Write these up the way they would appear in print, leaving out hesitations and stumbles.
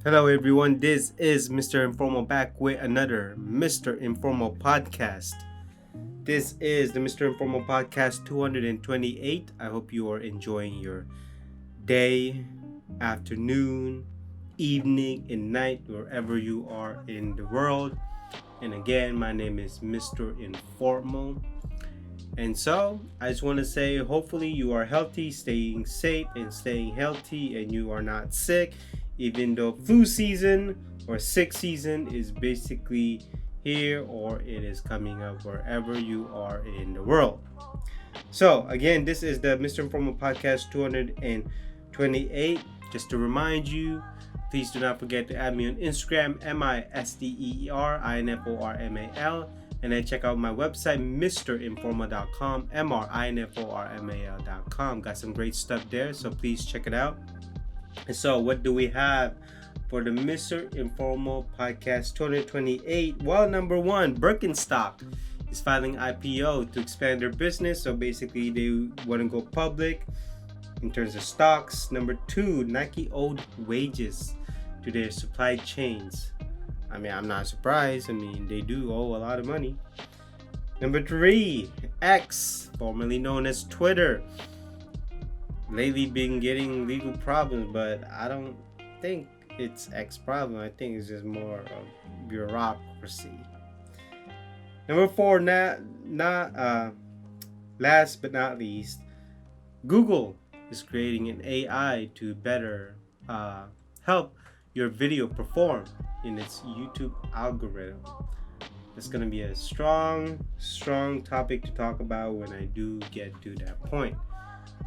Hello everyone, this is Mr. Informal back with another Mr. Informal Podcast. This is the Mr. Informal Podcast 228. I hope you are enjoying your day, afternoon, evening, and night, wherever you are in the world. And again, my name is Mr. Informal. And so, I just want to say, hopefully you are healthy, staying safe and staying healthy, and you are not sick, even though flu season or sick season is basically here or it is coming up wherever you are in the world. So, again, this is the Mr. Informal Podcast 228. Just to remind you, please do not forget to add me on Instagram, MiSteerinformal, and then check out my website, mrinformal.com, mrinformal.com. Got some great stuff there, so please check it out. And so, what do we have for the Mr. Informal Podcast 228? Well, number one, Birkenstock is filing IPO to expand their business. So basically, they want to go public in terms of stocks. Number two, Nike owed wages to their supply chains. I mean, I'm not surprised. I mean, they do owe a lot of money. Number three, X, formerly known as Twitter, lately been getting legal problems, but I don't think it's X problem. I think it's just more of bureaucracy. Number four, last but not least, Google is creating an AI to better help your video perform in its YouTube algorithm. It's going to be a strong topic to talk about when I do get to that point.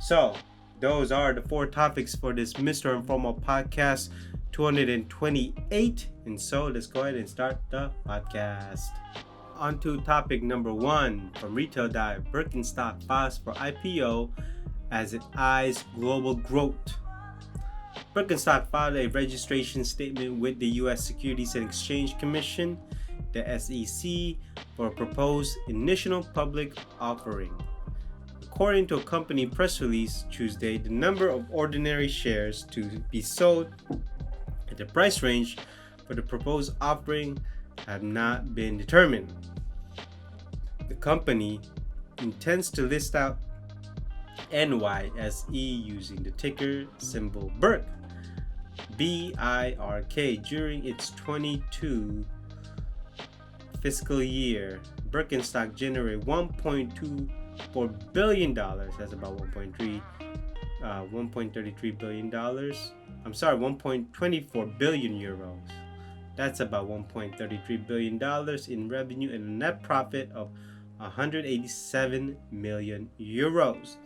So, those are the four topics for this Mr. Informal Podcast 228. And so, let's go ahead and start the podcast. On to topic number one from Retail Dive. Birkenstock Files for IPO as it eyes global growth. Birkenstock filed a registration statement with the U.S. Securities and Exchange Commission, the SEC, for a proposed initial public offering. According to a company press release Tuesday, the number of ordinary shares to be sold at the price range for the proposed offering have not been determined. The company intends to list out NYSE using the ticker symbol BIRK, B-I-R-K, during its 22 fiscal year. Birkenstock generated $1.24 billion. That's about 1.33 billion dollars. I'm sorry, 1.24 billion euros. That's about 1.33 billion dollars in revenue and a net profit of 187 million euros.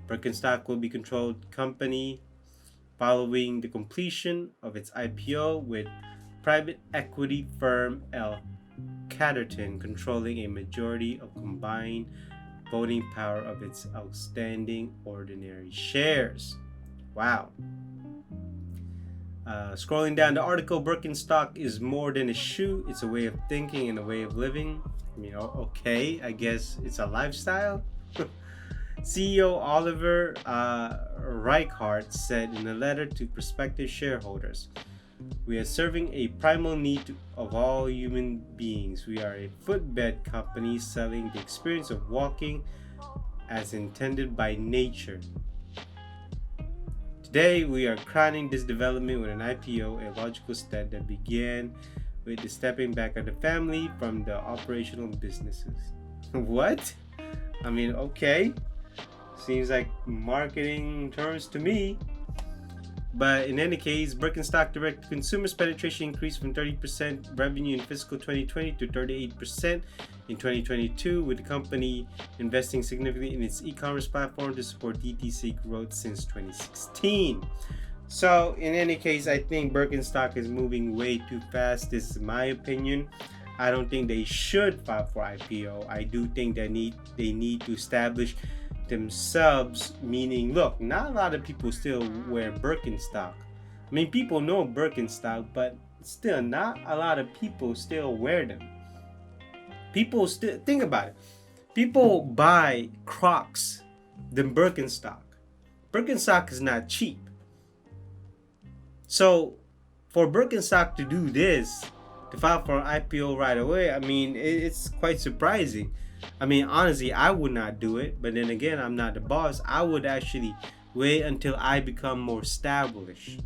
Birkenstock will be controlled company following the completion of its IPO, with private equity firm L. Catterton controlling a majority of combined voting power of its outstanding ordinary shares. Wow. Scrolling down the article, Birkenstock is more than a shoe. It's a way of thinking and a way of living. Okay, I guess it's a lifestyle. CEO Oliver Reichhardt said in a letter to prospective shareholders, "We are serving a primal need of all human beings. We are a footbed company selling the experience of walking as intended by nature. Today, we are crowning this development with an IPO, a logical step that began with the stepping back of the family from the operational businesses." What? I mean, okay. Seems like marketing terms to me. But in any case, Birkenstock direct-to-consumer penetration increased from 30% revenue in fiscal 2020 to 38% in 2022, with the company investing significantly in its e-commerce platform to support DTC growth since 2016. So, in any case, I think Birkenstock is moving way too fast. This is my opinion. I don't think they should file for IPO. I do think they need to establish themselves, meaning, look, not a lot of people still wear Birkenstock. I mean, people know Birkenstock, but still not a lot of people still wear them. People still, think about it, people buy Crocs than Birkenstock. Birkenstock is not cheap. So for Birkenstock to do this, to file for an IPO right away, I mean, it's quite surprising. I mean, honestly, I would not do it. But then again, I'm not the boss. I would actually wait until I become more established.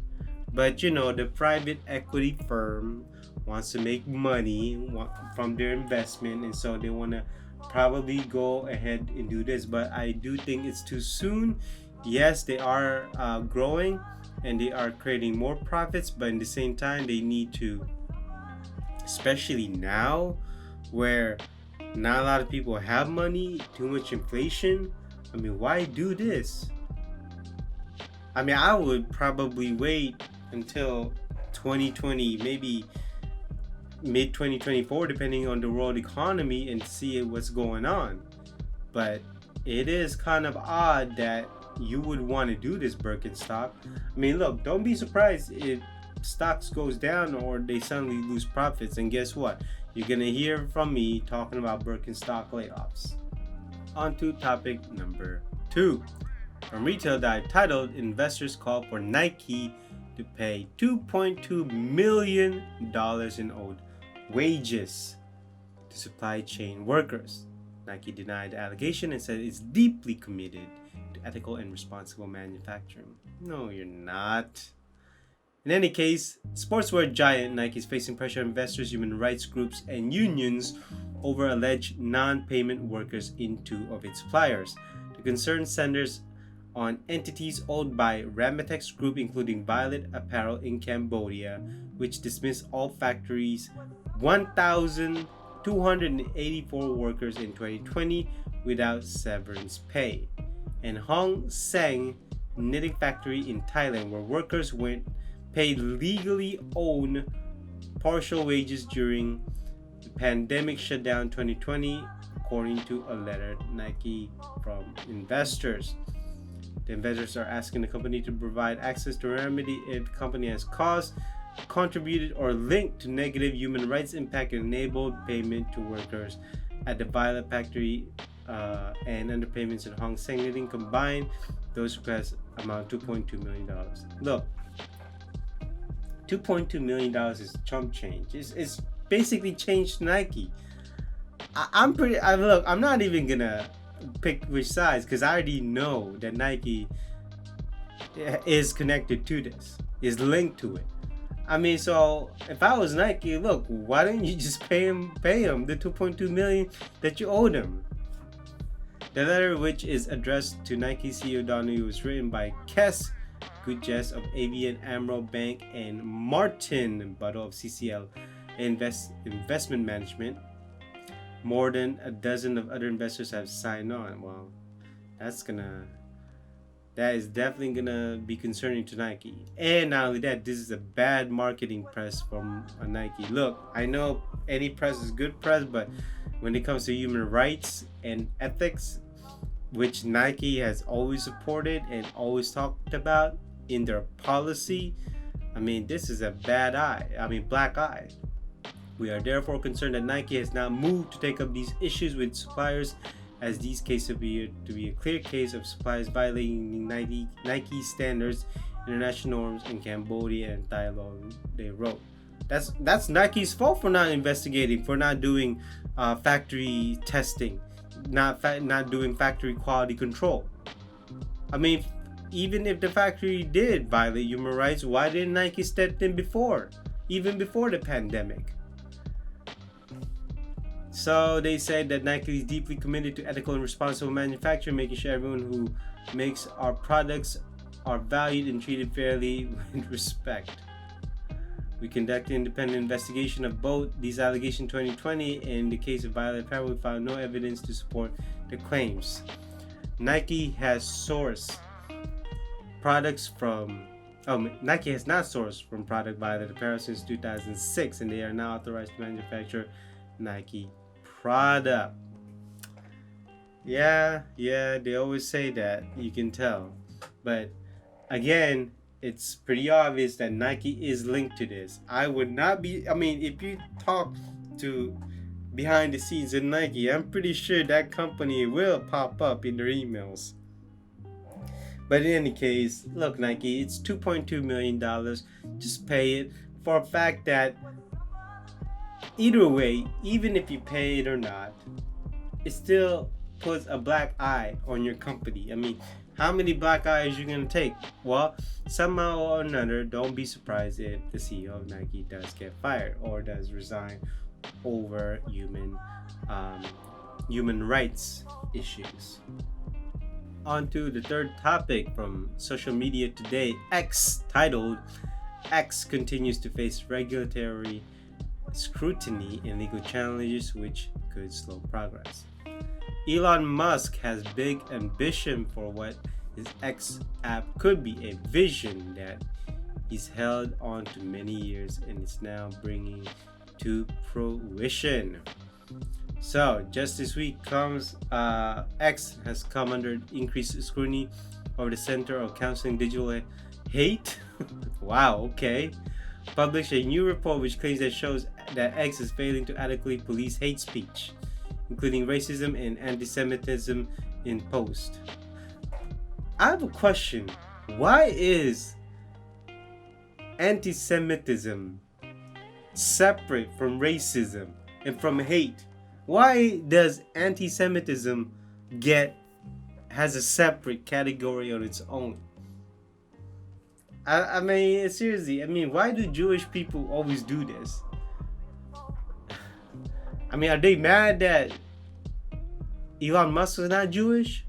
But the private equity firm wants to make money from their investment, and so they want to probably go ahead and do this. But I do think it's too soon. Yes, they are growing and they are creating more profits, but in the same time, they need to, especially now where not a lot of people have money, too much inflation. I mean, why do this? I mean, I would probably wait until 2020, maybe mid 2024, depending on the world economy, and see what's going on. But it is kind of odd that you would want to do this, Birkenstock. I mean, look, don't be surprised if stocks goes down or they suddenly lose profits. And guess what? You're gonna hear from me talking about Birkenstock layoffs. On to topic number 2. From retail.com titled, investors call for Nike to pay $2.2 million in owed wages to supply chain workers. Nike denied the allegation and said it's deeply committed to ethical and responsible manufacturing. No, you're not. In any case, sportswear giant Nike is facing pressure on investors, human rights groups, and unions over alleged non-payment workers in 2 of its suppliers. The concern centers on entities owned by Ramatex Group, including Violet Apparel in Cambodia, which dismissed all factories' 1,284 workers in 2020 without severance pay, and Hong Seng Knitting Factory in Thailand, where workers weren't paid legally owed partial wages during the pandemic shutdown 2020, according to a letter to Nike from investors. The investors are asking the company to provide access to remedy if the company has caused, contributed, or linked to negative human rights impact and enabled payment to workers at the Violet factory and underpayments in Hong Seng Knitting. Combined, those requests amount $2.2 million. Look, $2.2 million is chump change. It's basically changed Nike. I'm not even gonna pick which sides, because I already know that Nike is connected to this, is linked to it. I mean, so if I was Nike, look, why didn't you just pay him the $2.2 million that you owed him? The letter, which is addressed to Nike CEO Donahue, was written by Kes Gutjes of ABN AMRO Bank and Martin Butto of CCL Investment Management. More than a dozen of other investors have signed on. Well, that is definitely gonna be concerning to Nike. And not only that, this is a bad marketing press from Nike. Look, I know any press is good press, but when it comes to human rights and ethics, which Nike has always supported and always talked about in their policy, I mean, this is a black eye. We are therefore concerned that Nike has not moved to take up these issues with suppliers, as these cases appear to be a clear case of suppliers violating Nike standards, international norms in Cambodia and Thailand, they wrote. That's Nike's fault for not investigating, for not doing factory testing, not doing factory quality control. I mean, even if the factory did violate human rights, why didn't Nike step in before, even before the pandemic? So they said that Nike is deeply committed to ethical and responsible manufacturing, making sure everyone who makes our products are valued and treated fairly with respect. We conducted an independent investigation of both these allegations in 2020. In the case of Violet Apparel, we found no evidence to support the claims. Nike has not sourced from product Violet Apparel since 2006, and they are now authorized to manufacture Nike product. Yeah, they always say that, you can tell. But again, it's pretty obvious that Nike is linked to this. If you talk to behind the scenes in Nike, I'm pretty sure that company will pop up in their emails. But in any case, look, Nike, it's $2.2 million. Just pay it. for a fact that either way, even if you pay it or not, it still puts a black eye on your company. I mean, how many black eyes are you going to take? Well, somehow or another, don't be surprised if the CEO of Nike does get fired or does resign over human rights issues. On to the third topic from social media today, X, titled X continues to face regulatory scrutiny and legal challenges which could slow progress. Elon Musk has big ambition for what his X app could be, a vision that he's held on to many years and is now bringing to fruition. So, just this week X has come under increased scrutiny over the Center of Counseling Digital Hate. Wow, okay. Published a new report which claims that shows that X is failing to adequately police hate speech, including racism and anti-Semitism in post. I have a question. Why is anti-Semitism separate from racism and from hate? Why does anti-Semitism has a separate category on its own? I mean, seriously, why do Jewish people always do this? I mean, are they mad that Elon Musk is not Jewish?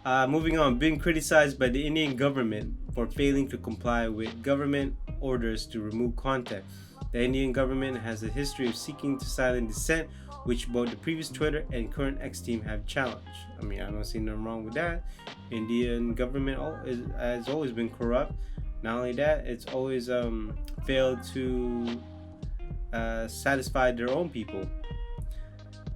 Moving on, being criticized by the Indian government for failing to comply with government orders to remove content. The Indian government has a history of seeking to silence dissent, which both the previous Twitter and current X team have challenged. I mean, I don't see nothing wrong with that. Indian government has always been corrupt. Not only that, it's always failed to satisfy their own people.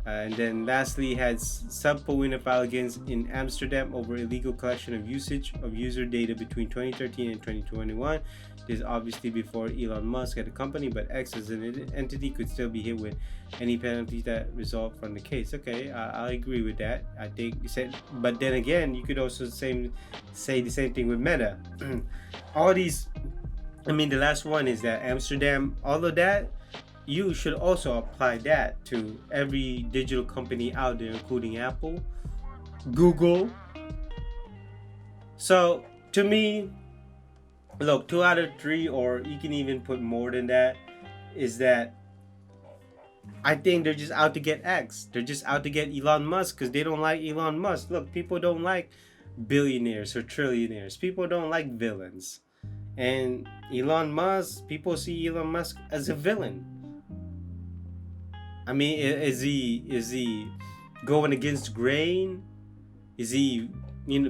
And then lastly, had sub-Powina filed against in Amsterdam over illegal collection of usage of user data between 2013 and 2021. This is obviously before Elon Musk had a company, but X as an entity could still be hit with any penalties that result from the case. Okay, I agree with that. I think you said, but then again, you could also say the same thing with Meta. All these, the last one is that Amsterdam, all of that, you should also apply that to every digital company out there, including Apple, Google. So to me, look, 2 out of 3, or you can even put more than that, is that I think they're just out to get X. They're just out to get Elon Musk because they don't like Elon Musk. Look, people don't like billionaires or trillionaires. People don't like villains. And Elon Musk, people see Elon Musk as a villain. I mean, is he going against grain? Is he,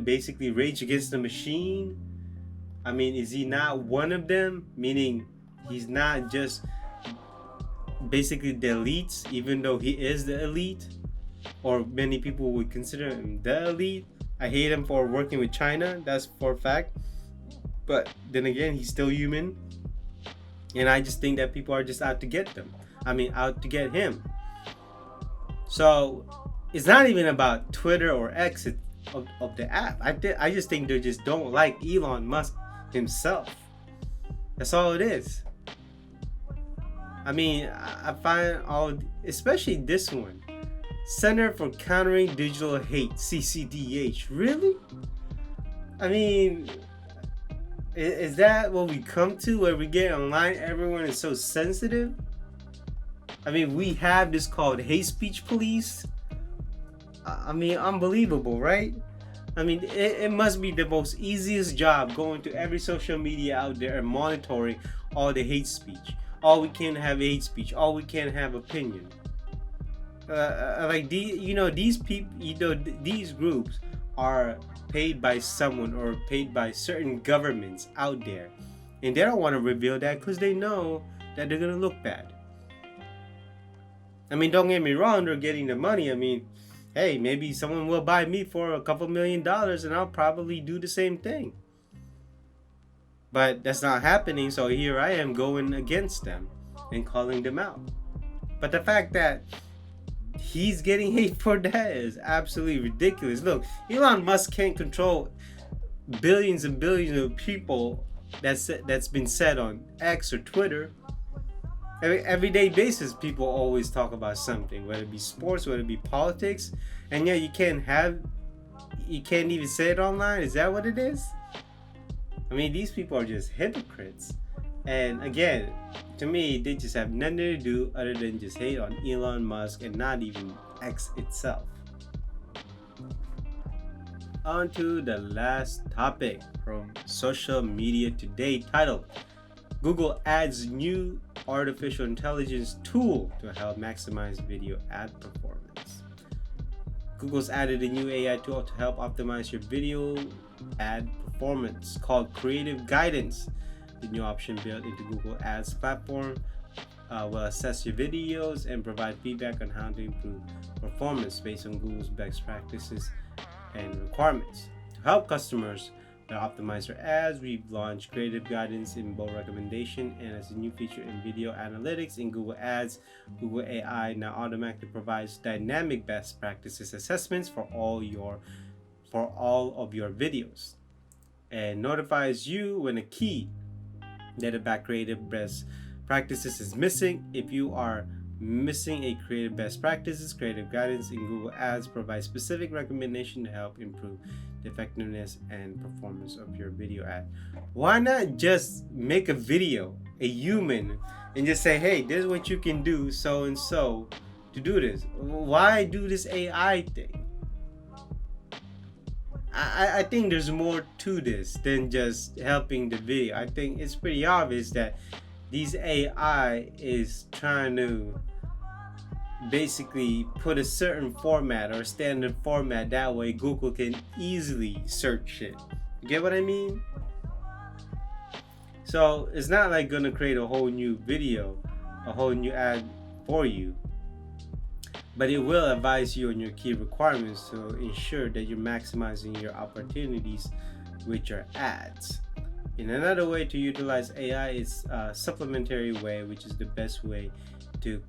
basically rage against the machine? I mean, is he not one of them? Meaning, he's not just basically the elites, even though he is the elite, or many people would consider him the elite. I hate him for working with China, that's for a fact. But then again, he's still human. And I just think that people are just out to get them. Out to get him. So, it's not even about Twitter or X of the app. I just think they just don't like Elon Musk himself. That's all it is. I find especially this one, Center for Countering Digital Hate, CCDH. Really? Is that what we come to, where we get online, everyone is so sensitive? We have this called hate speech police. Unbelievable, right? It must be the most easiest job going to every social media out there and monitoring all the hate speech. All we can have hate speech. All we can have opinion. These people, these groups are paid by someone or paid by certain governments out there, and they don't want to reveal that because they know that they're gonna look bad. Don't get me wrong, they're getting the money. Hey, maybe someone will buy me for a couple $1 million and I'll probably do the same thing. But that's not happening, so here I am going against them and calling them out. But the fact that he's getting hate for that is absolutely ridiculous. Look, Elon Musk can't control billions and billions of people that's been said on X or Twitter. Everyday basis, people always talk about something, whether it be sports, whether it be politics, and yeah, you can't even say it online. Is that what it is? I mean, these people are just hypocrites. And again, to me, they just have nothing to do other than just hate on Elon Musk and not even X itself. On to the last topic from Social Media Today, titled Google adds new artificial intelligence tool to help maximize video ad performance. Google's added a new AI tool to help optimize your video ad performance called Creative Guidance. The new option built into Google Ads platform will assess your videos and provide feedback on how to improve performance based on Google's best practices and requirements. To help customers optimize their ads, we've launched Creative Guidance in both recommendation and as a new feature in video analytics in Google Ads. Google AI now automatically provides dynamic best practices assessments for all of your videos and notifies you when a key that about creative best practices is missing. If you are missing a creative best practices, Creative Guidance in Google Ads provides specific recommendation to help improve the effectiveness and performance of your video ad. Why not just make a video, a human, and just say, hey, this is what you can do so and so to do this? Why do this AI thing? I think there's more to this than just helping the video. I think it's pretty obvious that these AI is trying to basically put a certain format or standard format, that way Google can easily search it. You get what I mean? So it's not like gonna create a whole new video, a whole new ad for you, but it will advise you on your key requirements to ensure that you're maximizing your opportunities with your ads. And another way to utilize AI is a supplementary way, which is the best way to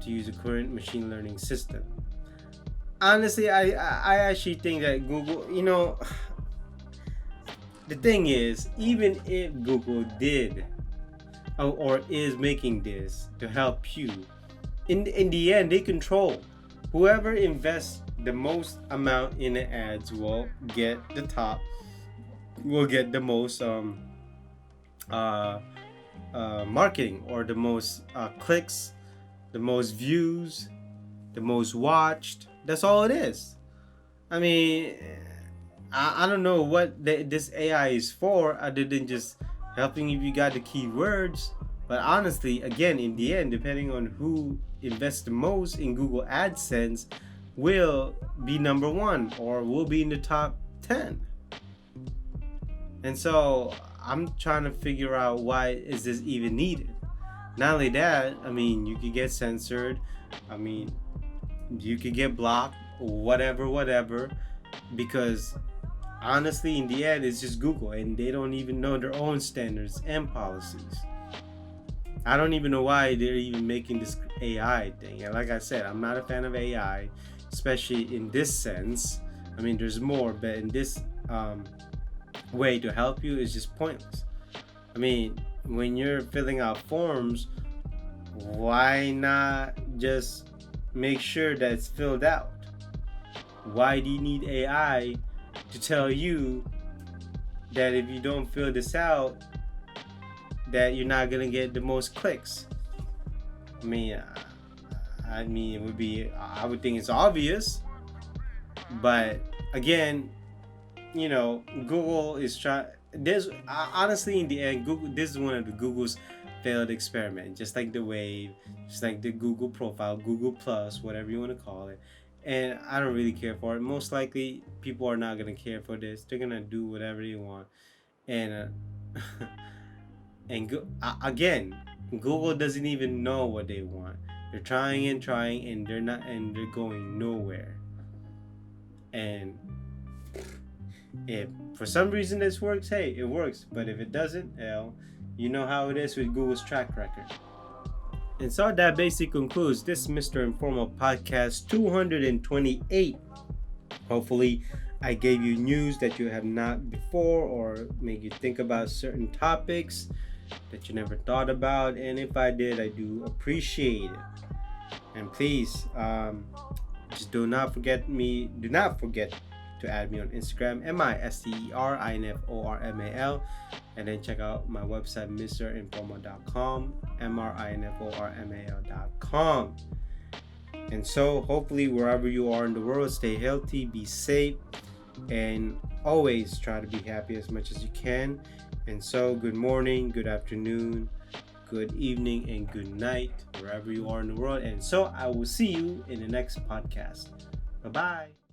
use a current machine learning system. Honestly, I actually think that Google, the thing is, even if Google did or is making this to help you, in the end, they control. Whoever invests the most amount in the ads will get the most marketing, or the most clicks, the most views, the most watched. That's all it is. I mean, I don't know what this AI is for other than just helping if you got the keywords. But honestly, again, in the end, depending on who invests the most in Google AdSense, will be number one or will be in the top 10. And so I'm trying to figure out, why is this even needed? Not only that, I mean, you could get censored. I mean, you could get blocked, whatever, because honestly, in the end, it's just Google, and they don't even know their own standards and policies. I don't even know why they're even making this AI thing. And like I said, I'm not a fan of AI, especially in this sense. I mean, there's more, but in this way to help you is just pointless. I mean, when you're filling out forms, why not just make sure that it's filled out? Why do you need AI to tell you that if you don't fill this out, that you're not gonna get the most clicks? I mean, it would be, I would think it's obvious, but again, Google is trying. There's honestly, in the end, Google. This is one of the Google's failed experiment, just like the Wave, just like the Google Profile, Google Plus, whatever you want to call it. And I don't really care for it. Most likely, people are not gonna care for this. They're gonna do whatever they want, and again, Google doesn't even know what they want. They're trying, and they're not, and they're going nowhere. And if for some reason this works, hey, it works. But if it doesn't, hell, you know how it is with Google's track record. And so that basically concludes this Mr. Informal Podcast 228. Hopefully, I gave you news that you have not before, or make you think about certain topics that you never thought about. And if I did, I do appreciate it. And please, just do not forget to add me on Instagram, MISTERINFORMAL, and then check out my website, mrinformal.com, MRINFORMAL.com. And so, hopefully, wherever you are in the world, stay healthy, be safe, and always try to be happy as much as you can. And so, good morning, good afternoon, good evening, and good night, wherever you are in the world. And so, I will see you in the next podcast. Bye-bye.